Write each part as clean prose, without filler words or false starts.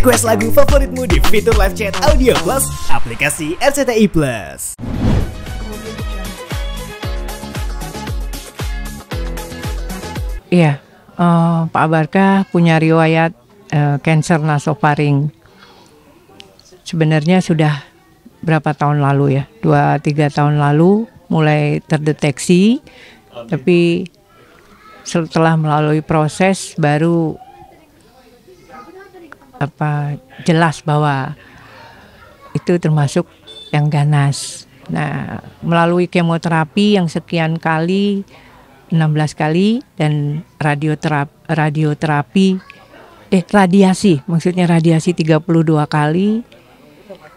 Request lagu favoritmu di fitur live chat Audio Plus aplikasi RCTI Plus. Iya, Pak Barkah punya riwayat kanker nasofaring. Sebenarnya sudah berapa tahun lalu ya, 2-3 tahun lalu mulai terdeteksi, tapi setelah melalui proses baru jelas bahwa itu termasuk yang ganas. Nah, melalui kemoterapi yang sekian kali, 16 kali, dan radiasi, maksudnya radiasi 32 kali.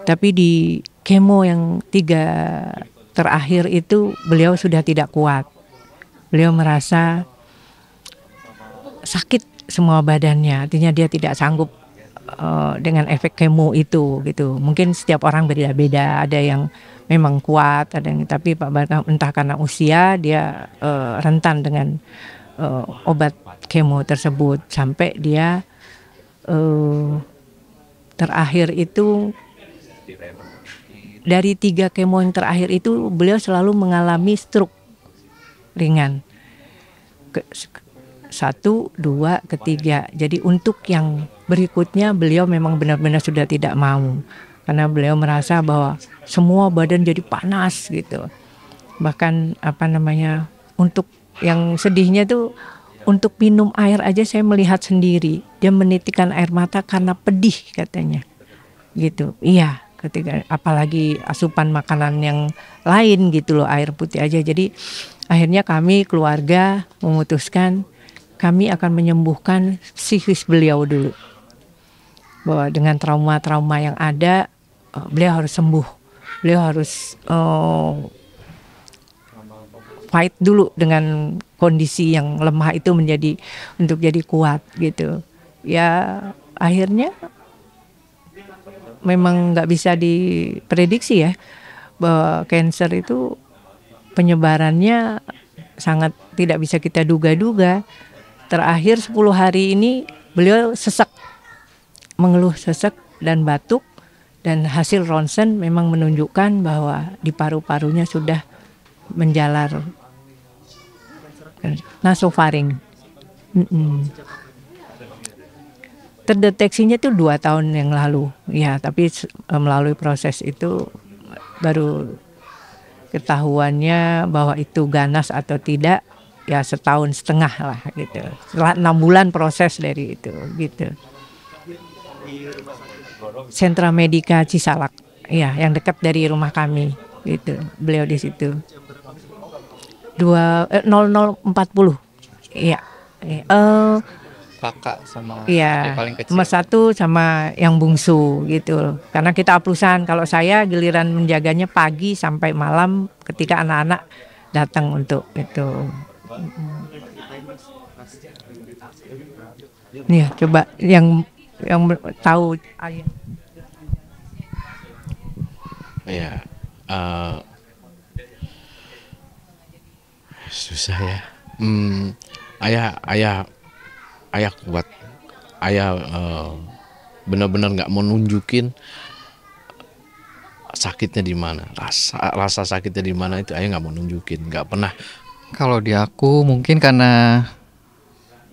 Tapi di kemo yang 3 terakhir itu beliau sudah tidak kuat. Beliau merasa sakit semua badannya, artinya dia tidak sanggup dengan efek kemo itu gitu. Mungkin setiap orang beda-beda, ada yang memang kuat, ada yang, tapi Pak Barkah entah karena usia dia rentan dengan obat kemo tersebut sampai dia terakhir itu, dari 3 kemo yang terakhir itu beliau selalu mengalami stroke ringan. 1, 2, ketiga. Jadi untuk yang berikutnya beliau memang benar-benar sudah tidak mau, karena beliau merasa bahwa semua badan jadi panas gitu. Bahkan untuk yang sedihnya tuh, untuk minum air aja saya melihat sendiri dia menitikkan air mata karena pedih katanya gitu. Iya, ketika apalagi asupan makanan yang lain gitu loh, air putih aja. Jadi akhirnya kami keluarga memutuskan kami akan menyembuhkan psikis beliau dulu, bahwa dengan trauma-trauma yang ada beliau harus sembuh, beliau harus fight dulu dengan kondisi yang lemah itu untuk jadi kuat gitu. Ya akhirnya memang nggak bisa diprediksi ya, bahwa kanker itu penyebarannya sangat tidak bisa kita duga-duga. Terakhir 10 hari ini beliau mengeluh sesak dan batuk, dan hasil ronsen memang menunjukkan bahwa di paru-parunya sudah menjalar nasofaring. Terdeteksinya tuh 2 tahun yang lalu ya, tapi melalui proses itu baru ketahuannya bahwa itu ganas atau tidak ya 1,5 tahun lah gitu. Setelah 6 bulan proses dari itu gitu. Sentra Medika Cisalak, ya, yang dekat dari rumah kami gitu. Beliau di situ. 0040. Iya. Kakak sama iya, yang paling kecil. nomor 1 sama yang bungsu gitu. Karena kita aplusan, kalau saya giliran menjaganya pagi sampai malam ketika anak-anak datang untuk itu. Nih, coba yang tahu ayah. Ya, susah ya. Ayah kuat. Ayah benar-benar nggak mau nunjukin sakitnya di mana, rasa sakitnya di mana itu ayah nggak mau nunjukin, nggak pernah. Kalau di aku mungkin karena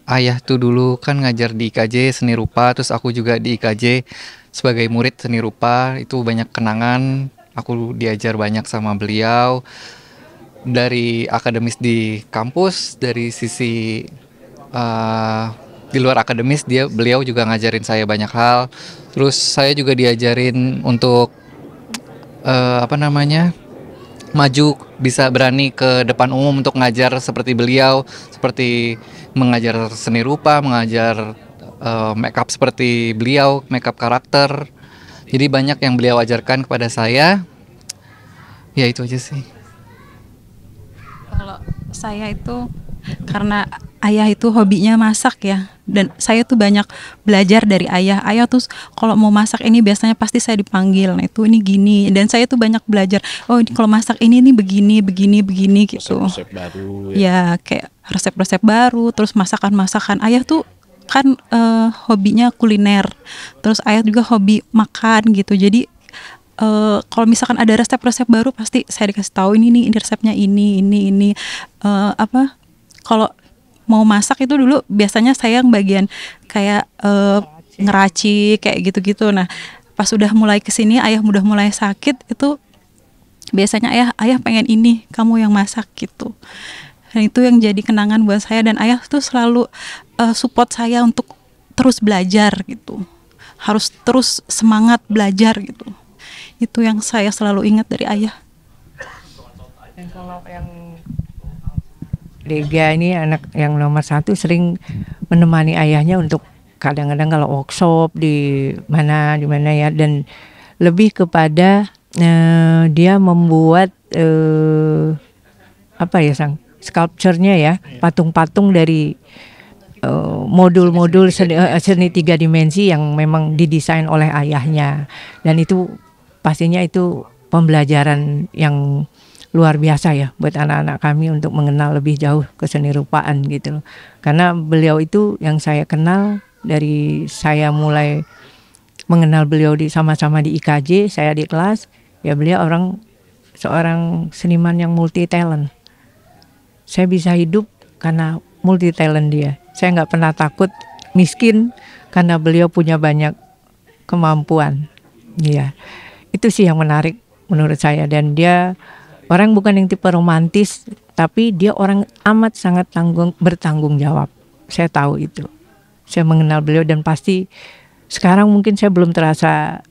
ayah tuh dulu kan ngajar di IKJ seni rupa, terus aku juga di IKJ sebagai murid seni rupa, itu banyak kenangan. Aku diajar banyak sama beliau, dari akademis di kampus, dari sisi di luar akademis beliau juga ngajarin saya banyak hal. Terus saya juga diajarin untuk maju, bisa berani ke depan umum untuk ngajar seperti beliau, seperti mengajar seni rupa, mengajar makeup seperti beliau, makeup karakter. Jadi banyak yang beliau ajarkan kepada saya. Ya itu aja sih. Kalau saya itu karena ayah itu hobinya masak ya, dan saya tuh banyak belajar dari ayah. Ayah tuh kalau mau masak ini biasanya pasti saya dipanggil, nah itu ini gini, dan saya tuh banyak belajar. Oh kalau masak ini begini gitu. Resep-resep baru ya kayak resep-resep baru, terus masakan ayah tuh kan hobinya kuliner, terus ayah juga hobi makan gitu. Jadi kalau misalkan ada resep-resep baru pasti saya dikasih tahu ini resepnya ini. Apa kalau mau masak itu dulu biasanya saya yang bagian kayak ngeracik kayak gitu-gitu. Nah pas udah mulai kesini ayah udah mulai sakit itu biasanya ayah pengen ini kamu yang masak gitu. Dan itu yang jadi kenangan buat saya, dan ayah tuh selalu support saya untuk terus belajar gitu, harus terus semangat belajar gitu. Itu yang saya selalu ingat dari ayah. Dan kalau yang Dega ini anak yang nomor 1 sering menemani ayahnya untuk kadang-kadang kalau workshop di mana ya, dan lebih kepada dia membuat apa ya sculpture-nya ya, patung-patung dari modul-modul seni 3 dimensi yang memang didesain oleh ayahnya, dan itu pastinya itu pembelajaran yang luar biasa ya buat anak-anak kami untuk mengenal lebih jauh ke seni rupaan gitu loh. Karena beliau itu yang saya kenal dari saya mulai mengenal beliau sama-sama di IKJ, saya di kelas, ya beliau seorang seniman yang multi talent. Saya bisa hidup karena multi talent dia. Saya nggak pernah takut miskin karena beliau punya banyak kemampuan. Iya, itu sih yang menarik menurut saya. Dan dia orang bukan yang tipe romantis, tapi dia orang amat sangat bertanggung jawab. Saya tahu itu. Saya mengenal beliau dan pasti sekarang mungkin saya belum terasa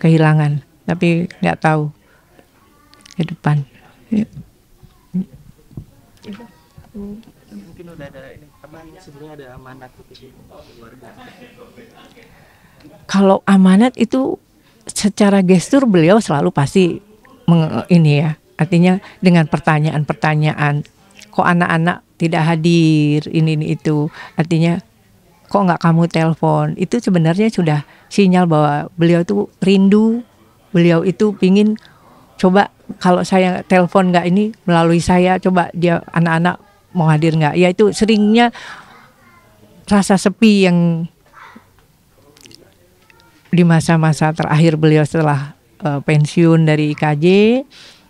kehilangan, tapi nggak tahu ke depan. Ya. Mungkin udah ada ini sebenarnya ada amanat gitu keluarga. Kalau amanat itu secara gestur beliau selalu pasti ini ya. Artinya dengan pertanyaan-pertanyaan, kok anak-anak tidak hadir, ini itu, artinya kok nggak kamu telepon, itu sebenarnya sudah sinyal bahwa beliau itu rindu, beliau itu pingin coba kalau saya telepon nggak ini melalui saya, coba dia anak-anak mau hadir nggak, ya itu seringnya rasa sepi yang di masa-masa terakhir beliau setelah pensiun dari IKJ.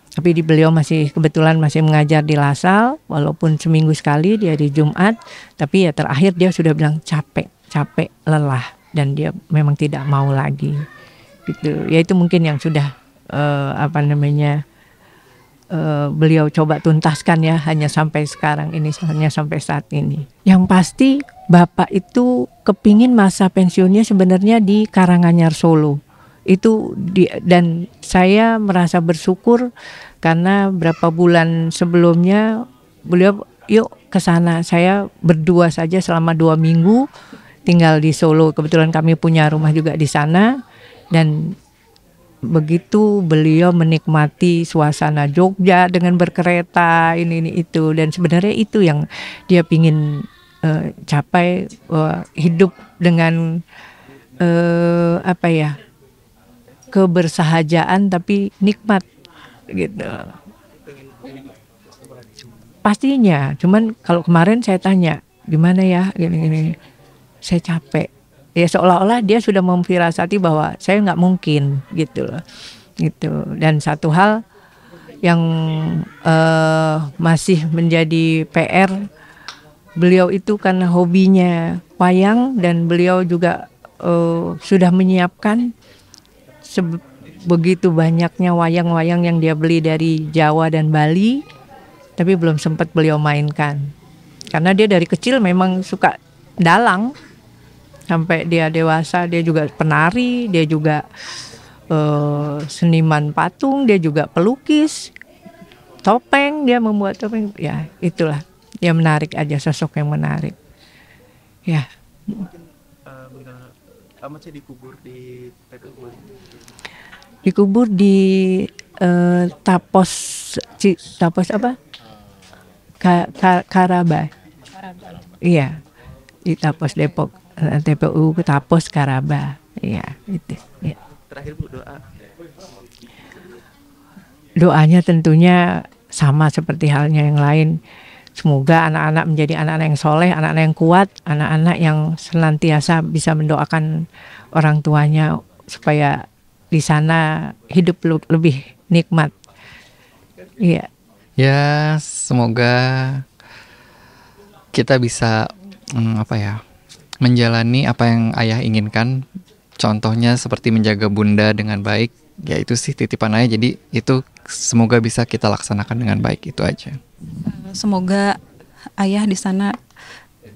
Tapi beliau kebetulan masih mengajar di Lasal, walaupun seminggu sekali di hari Jumat. Tapi ya terakhir dia sudah bilang capek, lelah, dan dia memang tidak mau lagi. Gitu. Ya itu mungkin yang sudah beliau coba tuntaskan ya, hanya sampai sekarang ini, hanya sampai saat ini. Yang pasti Bapak itu kepingin masa pensiunnya sebenarnya di Karanganyar Solo. Dan saya merasa bersyukur karena berapa bulan sebelumnya beliau yuk ke sana. Saya berdua saja selama 2 minggu tinggal di Solo. Kebetulan kami punya rumah juga di sana, dan begitu beliau menikmati suasana Jogja dengan berkereta ini itu, dan sebenarnya itu yang dia pingin capai, hidup dengan kebersahajaan tapi nikmat gitu. Pastinya, cuman kalau kemarin saya tanya gimana ya gini, saya capek. Ya seolah-olah dia sudah memfirasati bahwa saya nggak mungkin gitu loh. Gitu. Dan satu hal yang masih menjadi PR, beliau itu karena hobinya wayang, dan beliau juga sudah menyiapkan begitu banyaknya wayang-wayang yang dia beli dari Jawa dan Bali, tapi belum sempat beliau mainkan. Karena dia dari kecil memang suka dalang, sampai dia dewasa dia juga penari, dia juga seniman patung, dia juga pelukis, topeng, dia membuat topeng. Ya itulah, dia menarik aja, sosok yang menarik. Ya. Amat sih dikubur di PPU. Dikubur di Tapos apa? Karaba. Iya, di Tapos Depok, TPU Tapos Karaba. Iya, itu. Ya. Terakhir Bu, doa. Doanya tentunya sama seperti halnya yang lain. Semoga anak-anak menjadi anak-anak yang soleh, anak-anak yang kuat, anak-anak yang senantiasa bisa mendoakan orang tuanya supaya di sana hidup lebih nikmat. Iya. Ya, semoga kita bisa menjalani apa yang ayah inginkan. Contohnya seperti menjaga bunda dengan baik. Ya itu sih titipan ayah. Jadi itu semoga bisa kita laksanakan dengan baik, itu aja. Semoga ayah di sana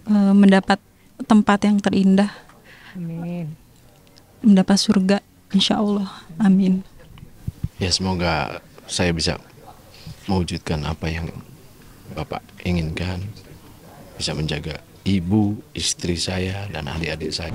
mendapat tempat yang terindah. Amin. Mendapat surga, insya Allah. Amin. Ya semoga saya bisa mewujudkan apa yang Bapak inginkan, bisa menjaga ibu, istri saya, dan adik-adik saya.